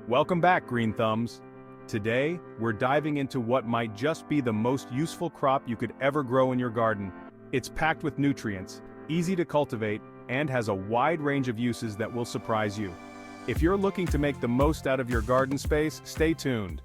Welcome back, Green Thumbs. Today, we're diving into what might just be the most useful crop you could ever grow in your garden. It's packed with nutrients, easy to cultivate, and has a wide range of uses that will surprise you. If you're looking to make the most out of your garden space, stay tuned.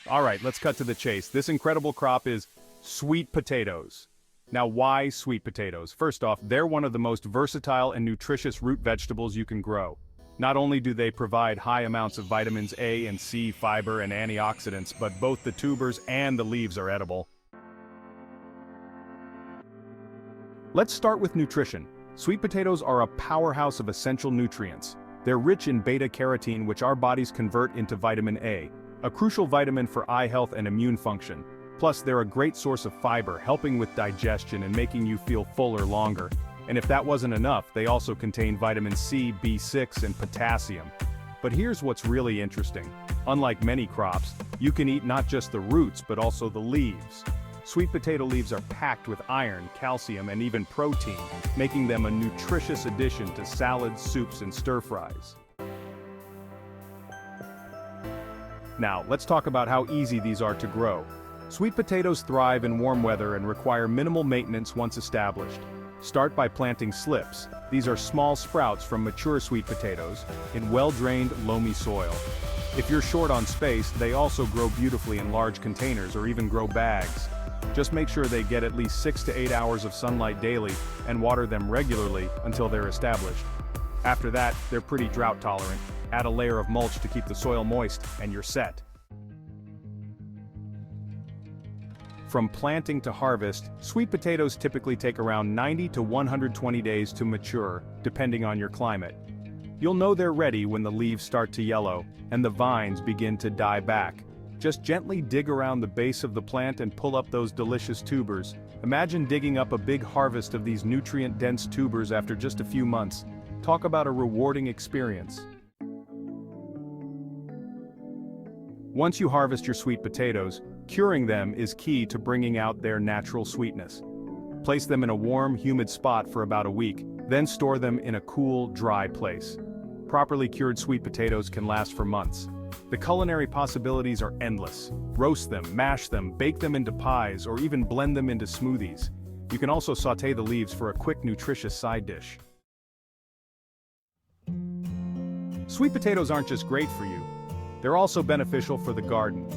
Alright, let's cut to the chase. This incredible crop is sweet potatoes. Now, why sweet potatoes? First off, they're one of the most versatile and nutritious root vegetables you can grow. Not only do they provide high amounts of vitamins A and C, fiber, and antioxidants, but both the tubers and the leaves are edible. Let's start with nutrition. Sweet potatoes are a powerhouse of essential nutrients. They're rich in beta-carotene, which our bodies convert into vitamin A, a crucial vitamin for eye health and immune function. Plus, they're a great source of fiber, helping with digestion and making you feel fuller longer. And if that wasn't enough, they also contain vitamin C, B6, and potassium. But here's what's really interesting. Unlike many crops, you can eat not just the roots but also the leaves. Sweet potato leaves are packed with iron, calcium, and even protein, making them a nutritious addition to salads, soups, and stir-fries. Now, let's talk about how easy these are to grow. Sweet potatoes thrive in warm weather and require minimal maintenance once established. Start by planting slips. These are small sprouts from mature sweet potatoes in well-drained, loamy soil. If you're short on space, they also grow beautifully in large containers or even grow bags. Just make sure they get at least 6 to 8 hours of sunlight daily and water them regularly until they're established. After that, they're pretty drought tolerant. Add a layer of mulch to keep the soil moist, and you're set. From planting to harvest, sweet potatoes typically take around 90 to 120 days to mature, depending on your climate. You'll know they're ready when the leaves start to yellow, and the vines begin to die back. Just gently dig around the base of the plant and pull up those delicious tubers. Imagine digging up a big harvest of these nutrient-dense tubers after just a few months. Talk about a rewarding experience. Once you harvest your sweet potatoes, curing them is key to bringing out their natural sweetness. Place them in a warm, humid spot for about a week, then store them in a cool, dry place. Properly cured sweet potatoes can last for months. The culinary possibilities are endless. Roast them, mash them, bake them into pies, or even blend them into smoothies. You can also sauté the leaves for a quick, nutritious side dish. Sweet potatoes aren't just great for you. They're also beneficial for the garden.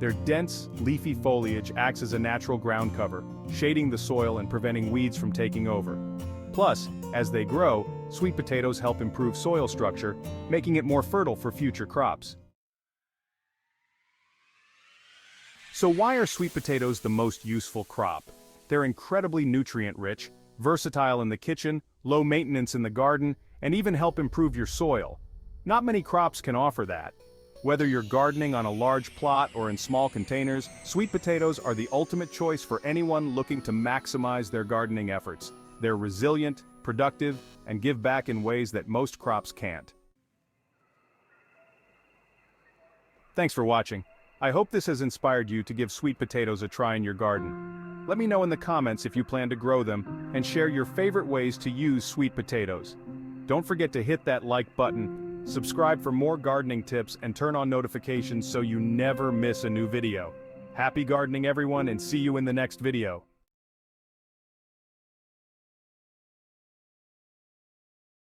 Their dense, leafy foliage acts as a natural ground cover, shading the soil and preventing weeds from taking over. Plus, as they grow, sweet potatoes help improve soil structure, making it more fertile for future crops. So why are sweet potatoes the most useful crop? They're incredibly nutrient-rich, versatile in the kitchen, low maintenance in the garden, and even help improve your soil. Not many crops can offer that. Whether you're gardening on a large plot or in small containers, sweet potatoes are the ultimate choice for anyone looking to maximize their gardening efforts. They're resilient, productive, and give back in ways that most crops can't. Thanks for watching. I hope this has inspired you to give sweet potatoes a try in your garden. Let me know in the comments if you plan to grow them, and share your favorite ways to use sweet potatoes. Don't forget to hit that like button, subscribe for more gardening tips, and turn on notifications so you never miss a new video. Happy gardening, everyone, and see you in the next video.